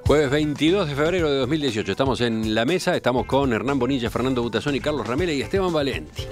Jueves 22 de febrero de 2018. Estamos en la mesa, estamos con Hernán Bonilla, Fernando Butazón y Carlos Ramela y Esteban Valenti.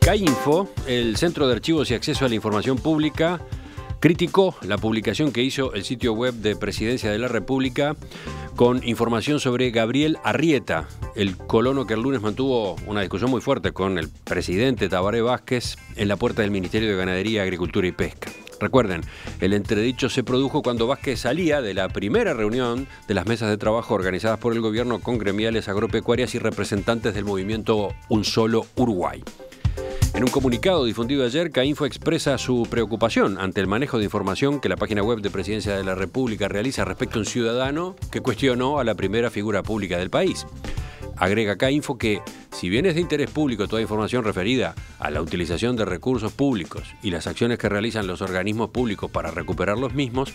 CAINFO, el Centro de Archivos y Acceso a la Información Pública, criticó la publicación que hizo el sitio web de Presidencia de la República con información sobre Gabriel Arrieta, el colono que el lunes mantuvo una discusión muy fuerte con el presidente Tabaré Vázquez en la puerta del Ministerio de Ganadería, Agricultura y Pesca. Recuerden, el entredicho se produjo cuando Vázquez salía de la primera reunión de las mesas de trabajo organizadas por el gobierno con gremiales agropecuarias y representantes del movimiento Un Solo Uruguay. En un comunicado difundido ayer, CAINFO expresa su preocupación ante el manejo de información que la página web de Presidencia de la República realiza respecto a un ciudadano que cuestionó a la primera figura pública del país. Agrega CAINFO que, si bien es de interés público toda información referida a la utilización de recursos públicos y las acciones que realizan los organismos públicos para recuperar los mismos,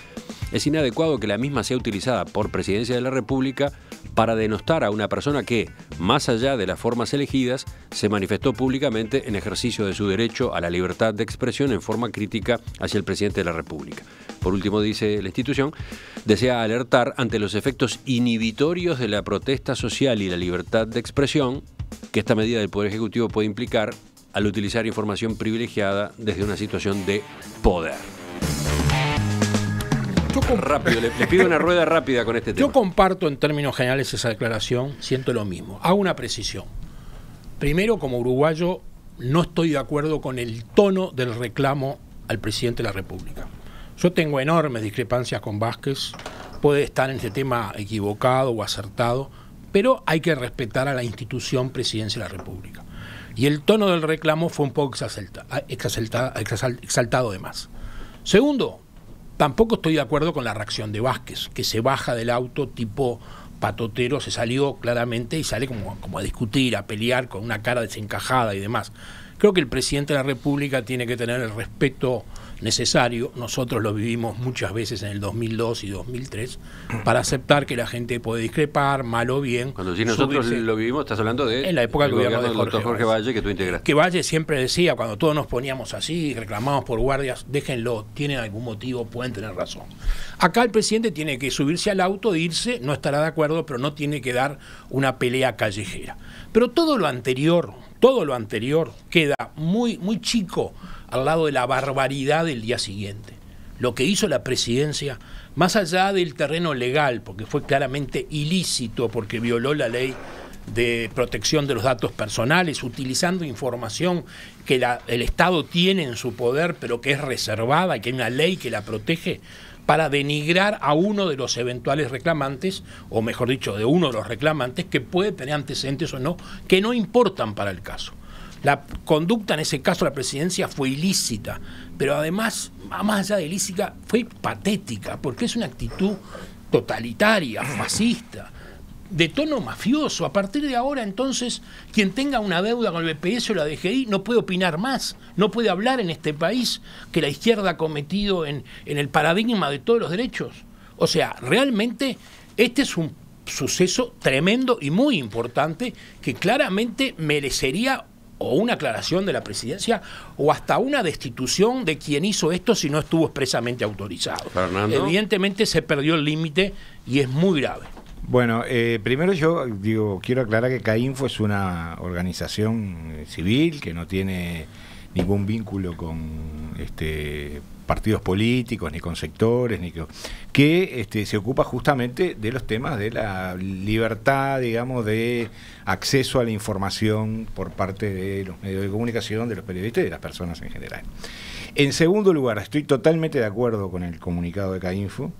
es inadecuado que la misma sea utilizada por Presidencia de la República para denostar a una persona que, más allá de las formas elegidas, se manifestó públicamente en ejercicio de su derecho a la libertad de expresión en forma crítica hacia el presidente de la República. Por último, dice la institución, desea alertar ante los efectos inhibitorios de la protesta social y la libertad de expresión que esta medida del Poder Ejecutivo puede implicar al utilizar información privilegiada desde una situación de poder. Rápido, les pido una rueda rápida con este tema. Yo comparto en términos generales esa declaración, siento lo mismo. Hago una precisión. Primero, como uruguayo, no estoy de acuerdo con el tono del reclamo al presidente de la República. Yo tengo enormes discrepancias con Vázquez, puede estar en este tema equivocado o acertado, pero hay que respetar a la institución Presidencia de la República. Y el tono del reclamo fue un poco exaltado de más. Segundo, tampoco estoy de acuerdo con la reacción de Vázquez, que se baja del auto tipo patotero, se salió claramente y sale como a discutir, a pelear con una cara desencajada y demás. Creo que el presidente de la República tiene que tener el respeto necesario, nosotros lo vivimos muchas veces en el 2002 y 2003, para aceptar que la gente puede discrepar, mal o bien. Cuando si nosotros lo vivimos, estás hablando de en la época del gobierno del doctor Jorge Valle, que tú integraste. Que Valle siempre decía, cuando todos nos poníamos así, reclamamos por guardias, déjenlo, tienen algún motivo, pueden tener razón. Acá el presidente tiene que subirse al auto e irse, no estará de acuerdo, pero no tiene que dar una pelea callejera. Pero todo lo anterior queda muy chico al lado de la barbaridad del día siguiente. Lo que hizo la presidencia, más allá del terreno legal, porque fue claramente ilícito, porque violó la ley de protección de los datos personales, utilizando información que el Estado tiene en su poder, pero que es reservada y que hay una ley que la protege, para denigrar a uno de los eventuales reclamantes, o mejor dicho, de uno de los reclamantes, que puede tener antecedentes o no, que no importan para el caso. La conducta en ese caso de la presidencia fue ilícita, pero además, más allá de ilícita, fue patética, porque es una actitud totalitaria, fascista, de tono mafioso. A partir de ahora, entonces, quien tenga una deuda con el BPS o la DGI no puede opinar más, no puede hablar en este país que la izquierda ha cometido en el paradigma de todos los derechos. O sea, realmente este es un suceso tremendo y muy importante que claramente merecería o una aclaración de la presidencia o hasta una destitución de quien hizo esto si no estuvo expresamente autorizado. Fernando. Evidentemente se perdió el límite y es muy grave. Bueno, primero yo quiero aclarar que CAINFO es una organización civil que no tiene ningún vínculo con partidos políticos, ni con sectores, que se ocupa justamente de los temas de la libertad, digamos, de acceso a la información por parte de los medios de comunicación, de los periodistas y de las personas en general. En segundo lugar, estoy totalmente de acuerdo con el comunicado de CAINFO.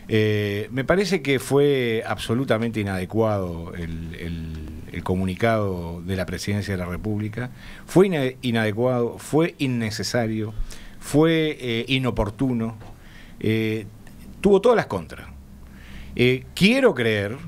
Me parece que fue absolutamente inadecuado el comunicado de la Presidencia de la República. Fue inadecuado, fue innecesario, fue inoportuno, tuvo todas las contras. Quiero creer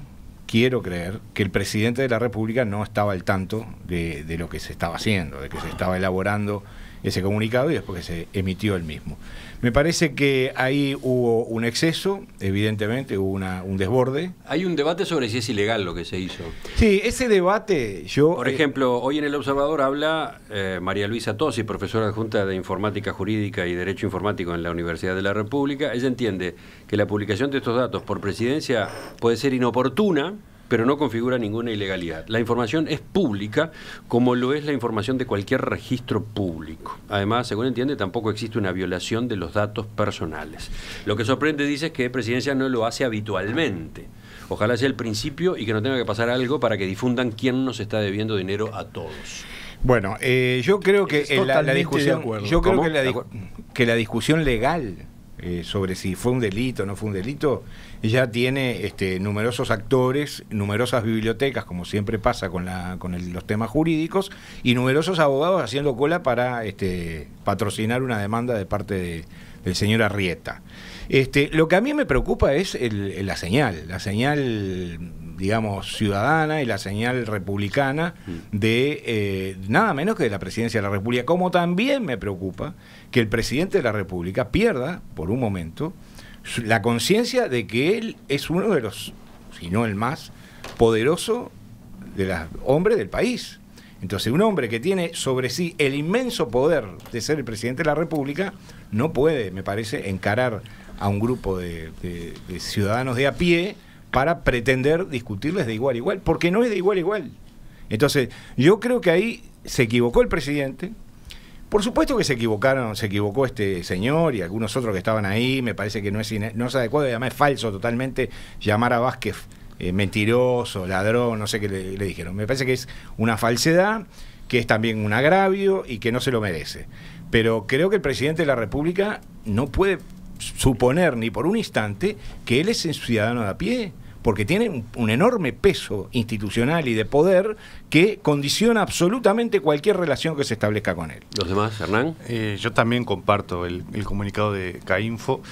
que el presidente de la República no estaba al tanto de lo que se estaba haciendo, de que se estaba elaborando ese comunicado y después que se emitió el mismo. Me parece que ahí hubo un exceso, evidentemente, hubo un desborde. Hay un debate sobre si es ilegal lo que se hizo. Sí, ese debate yo... Por ejemplo, hoy en El Observador habla María Luisa Tosi, profesora adjunta de Informática Jurídica y Derecho Informático en la Universidad de la República. Ella entiende que la publicación de estos datos por presidencia puede ser inoportuna, pero no configura ninguna ilegalidad. La información es pública, como lo es la información de cualquier registro público. Además, según entiende, tampoco existe una violación de los datos personales. Lo que sorprende, dice, es que Presidencia no lo hace habitualmente. Ojalá sea el principio y que no tenga que pasar algo para que difundan quién nos está debiendo dinero a todos. Bueno, yo creo que la discusión, que la discusión legal sobre si fue un delito o no fue un delito, ya tiene numerosos actores, numerosas bibliotecas, como siempre pasa con los temas jurídicos, y numerosos abogados haciendo cola para patrocinar una demanda de parte del señor Arrieta. Lo que a mí me preocupa es la señal, digamos, ciudadana y la señal republicana de nada menos que de la presidencia de la República, como también me preocupa que el presidente de la República pierda, por un momento, la conciencia de que él es uno de los, si no el más poderoso de los hombres del país. Entonces, un hombre que tiene sobre sí el inmenso poder de ser el presidente de la República no puede, me parece, encarar a un grupo de ciudadanos de a pie para pretender discutirles de igual a igual, porque no es de igual a igual. Entonces, yo creo que ahí se equivocó el presidente. Por supuesto que se equivocó este señor y algunos otros que estaban ahí. Me parece que no es adecuado y además es falso totalmente llamar a Vázquez mentiroso, ladrón, no sé qué le dijeron. Me parece que es una falsedad, que es también un agravio y que no se lo merece. Pero creo que el presidente de la República no puede suponer ni por un instante que él es un ciudadano de a pie, porque tiene un enorme peso institucional y de poder que condiciona absolutamente cualquier relación que se establezca con él. ¿Los demás, Hernán? Yo también comparto el comunicado de CAINFO.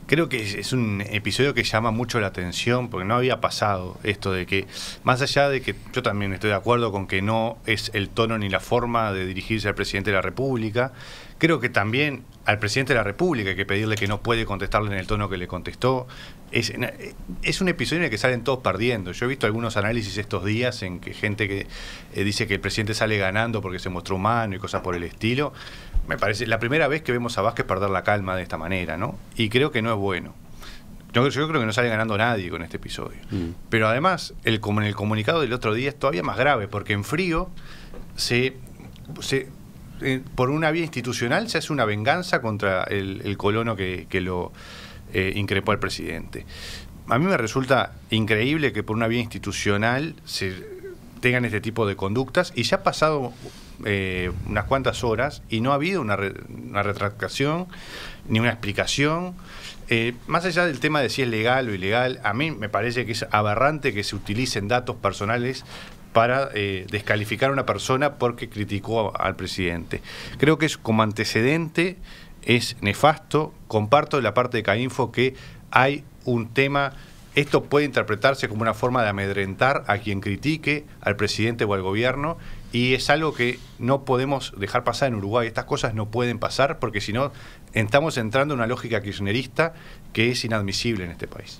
Creo que es un episodio que llama mucho la atención, porque no había pasado esto de que, más allá de que yo también estoy de acuerdo con que no es el tono ni la forma de dirigirse al presidente de la República, creo que también al presidente de la República hay que pedirle que no puede contestarle en el tono que le contestó. Es un episodio en el que salen todos perdiendo. Yo he visto algunos análisis estos días en que gente que dice que el presidente sale ganando porque se mostró humano y cosas por el estilo. Me parece la primera vez que vemos a Vázquez perder la calma de esta manera, ¿no? Y creo que no es bueno. Yo creo que no sale ganando nadie con este episodio. Pero además, en el comunicado del otro día es todavía más grave, porque en frío por una vía institucional se hace una venganza contra el colono que lo increpó al presidente. A mí me resulta increíble que por una vía institucional se tengan este tipo de conductas, y ya ha pasado unas cuantas horas y no ha habido una retractación ni una explicación. Más allá del tema de si es legal o ilegal, a mí me parece que es aberrante que se utilicen datos personales para descalificar a una persona porque criticó al presidente. Creo que es como antecedente, es nefasto. Comparto de la parte de CAINFO que hay un tema, esto puede interpretarse como una forma de amedrentar a quien critique al presidente o al gobierno, y es algo que no podemos dejar pasar en Uruguay. Estas cosas no pueden pasar, porque si no estamos entrando en una lógica kirchnerista que es inadmisible en este país.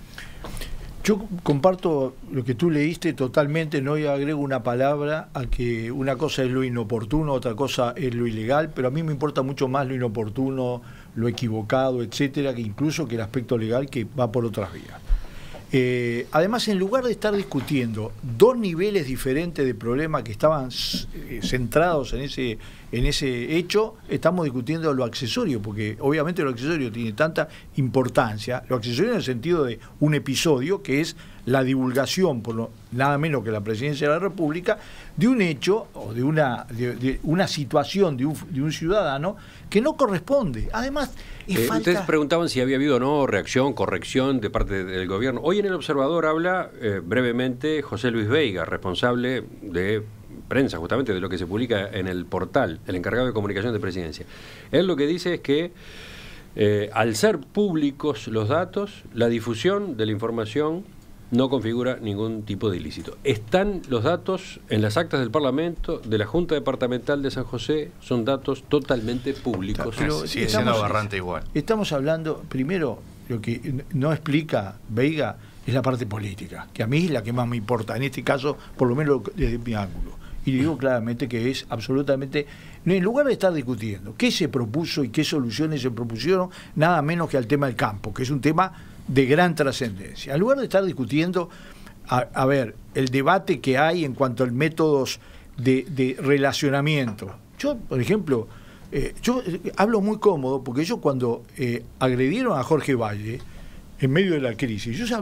Yo comparto lo que tú leíste totalmente, no agrego una palabra a que una cosa es lo inoportuno, otra cosa es lo ilegal, pero a mí me importa mucho más lo inoportuno, lo equivocado, etcétera, que incluso que el aspecto legal, que va por otras vías. Además, en lugar de estar discutiendo dos niveles diferentes de problemas que estaban centrados en ese hecho, estamos discutiendo lo accesorio, porque obviamente lo accesorio tiene tanta importancia, lo accesorio en el sentido de un episodio, que es la divulgación, nada menos que la presidencia de la República, de un hecho o de una situación de un ciudadano que no corresponde. Además, ustedes preguntaban si había habido o no reacción, corrección de parte del gobierno. Hoy en El Observador habla brevemente José Luis Veiga, responsable de prensa, justamente de lo que se publica en el portal, el encargado de comunicación de Presidencia. Él lo que dice es que al ser públicos los datos, la difusión de la información No configura ningún tipo de ilícito. Están los datos en las actas del Parlamento, de la Junta Departamental de San José, son datos totalmente públicos. Pero sigue siendo aberrante igual. Estamos hablando, primero, lo que no explica Veiga es la parte política, que a mí es la que más me importa, en este caso, por lo menos desde mi ángulo. Y digo claramente que es absolutamente, en lugar de estar discutiendo qué se propuso y qué soluciones se propusieron, nada menos que al tema del campo, que es un tema de gran trascendencia. En lugar de estar discutiendo, a ver, el debate que hay en cuanto a métodos de relacionamiento. Yo, por ejemplo, yo hablo muy cómodo, porque ellos cuando agredieron a Jorge Valle, en medio de la crisis, yo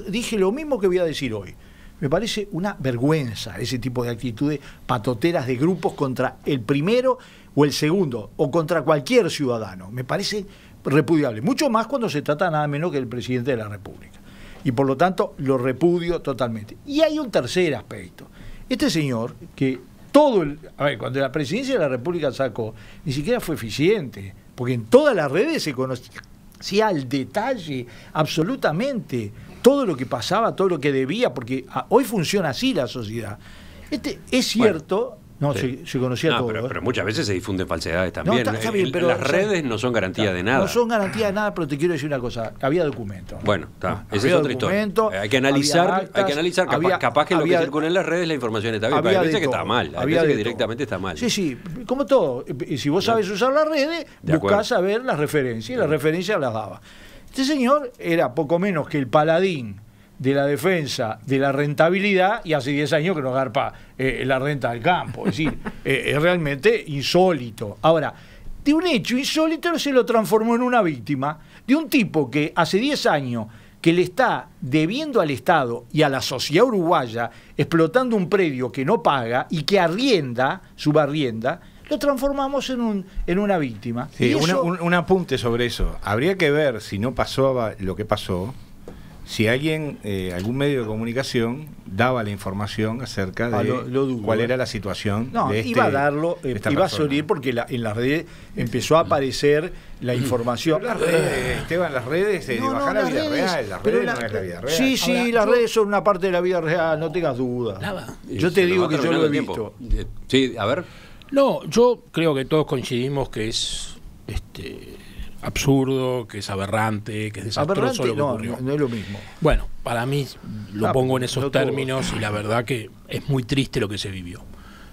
dije lo mismo que voy a decir hoy. Me parece una vergüenza ese tipo de actitudes patoteras de grupos contra el primero o el segundo, o contra cualquier ciudadano. Me parece repudiable, mucho más cuando se trata nada menos que del presidente de la República. Y por lo tanto lo repudio totalmente. Y hay un tercer aspecto. Este señor, que cuando la presidencia de la República sacó, ni siquiera fue eficiente, porque en todas las redes se conocía al detalle, absolutamente, todo lo que pasaba, todo lo que debía, porque hoy funciona así la sociedad. Es cierto, se conocía todo. Pero muchas veces se difunden falsedades también. Está bien, pero, las redes no son garantía de nada. No son garantía de nada, pero te quiero decir una cosa, había documentos. Bueno, esa es otra historia. Hay que analizar, capaz que lo que circula en las redes la información está bien, pero hay veces que está mal, hay veces que directamente está mal. Sí, como todo. Si vos sabés usar las redes, buscás saber las referencias, y las referencias las daba. Este señor era poco menos que el paladín de la defensa de la rentabilidad, y hace 10 años que no garpa la renta del campo. Es decir, es realmente insólito. Ahora, de un hecho insólito se lo transformó en una víctima, de un tipo que hace 10 años que le está debiendo al Estado y a la sociedad uruguaya, explotando un predio que no paga y que subarrienda, lo transformamos en una víctima. Sí, y eso, un apunte sobre eso. Habría que ver si no pasaba lo que pasó, si alguien, algún medio de comunicación, daba la información acerca de cuál era la situación de iba a darlo, iba a salir porque en las redes empezó a aparecer la información. Las redes, Esteban, las redes de bajar la vida real. Las redes no es la vida real. Sí, ahora, las redes son una parte de la vida real, no tengas duda. Yo te digo que yo lo he visto. Sí, a ver. No, yo creo que todos coincidimos que es absurdo, que es aberrante, que es desastroso lo que ocurrió. No es lo mismo. Bueno, para mí lo pongo en esos términos y la verdad que es muy triste lo que se vivió.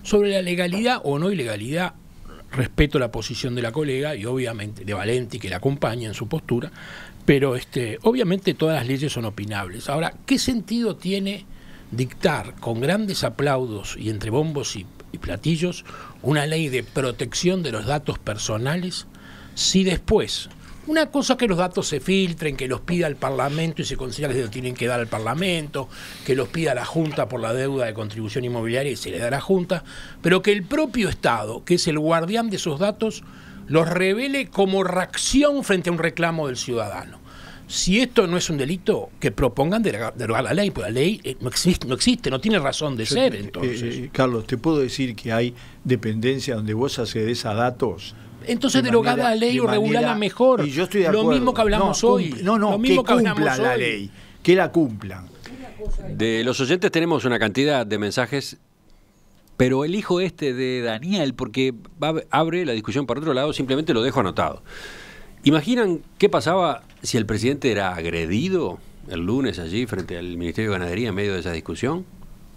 Sobre la legalidad o no ilegalidad, respeto la posición de la colega y obviamente de Valenti, que la acompaña en su postura, pero obviamente todas las leyes son opinables. Ahora, ¿qué sentido tiene dictar con grandes aplausos y entre bombos y platillos una ley de protección de los datos personales si después, una cosa es que los datos se filtren, que los pida el Parlamento y se considera que se los tienen que dar al Parlamento, que los pida la Junta por la deuda de contribución inmobiliaria y se le da a la Junta, pero que el propio Estado, que es el guardián de esos datos, los revele como reacción frente a un reclamo del ciudadano. Si esto no es un delito, que propongan derogar la ley, porque la ley no existe, no tiene razón de ser. Entonces, Carlos, te puedo decir que hay dependencias donde vos accedes a datos. Entonces derogada la ley o regulada mejor. Y yo estoy de acuerdo. Lo mismo que hablamos hoy. Lo mismo que cumplan la ley, que la cumplan. De los oyentes tenemos una cantidad de mensajes, pero elijo de Daniel porque abre la discusión por otro lado, simplemente lo dejo anotado. ¿Imaginan qué pasaba si el presidente era agredido el lunes allí frente al Ministerio de Ganadería en medio de esa discusión?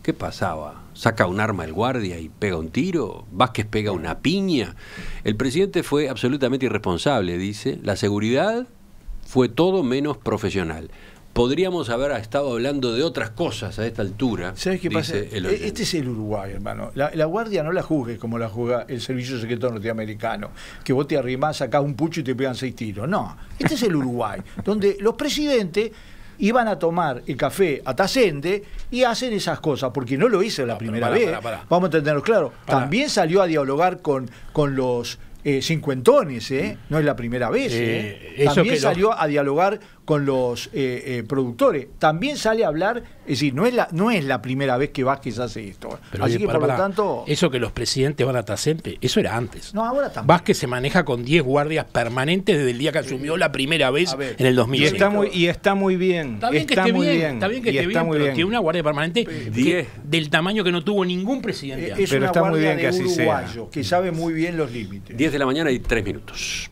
¿Qué pasaba? ¿Saca un arma el guardia y pega un tiro? ¿Vázquez pega una piña? El presidente fue absolutamente irresponsable, dice. La seguridad fue todo menos profesional. Podríamos haber estado hablando de otras cosas a esta altura. ¿Sabes qué pasa? Este es el Uruguay, hermano. La guardia no la juzgues como la juzga el Servicio Secreto Norteamericano, que vos te arrimás, sacás un pucho y te pegan 6 tiros. No, este es el Uruguay, donde los presidentes iban a tomar el café a Tacende y hacen esas cosas, porque no lo hizo la primera vez. Vamos a entenderlo claro. También salió a dialogar con los cincuentones, no es la primera vez. También salió a dialogar con los productores. También sale a hablar, es decir, no es la primera vez que Vázquez hace esto. Pero así oye, que por lo tanto... Eso que los presidentes van a Tasempe, eso era antes. No, ahora también. Vázquez se maneja con 10 guardias permanentes desde el día que asumió la primera vez en el 2005. Y está muy bien. Está bien que esté bien, está bien que esté bien, pero tiene una guardia permanente del tamaño que no tuvo ningún presidente. Es una guardia de uruguayo que sabe muy bien los límites. 10 de la mañana y 3 minutos.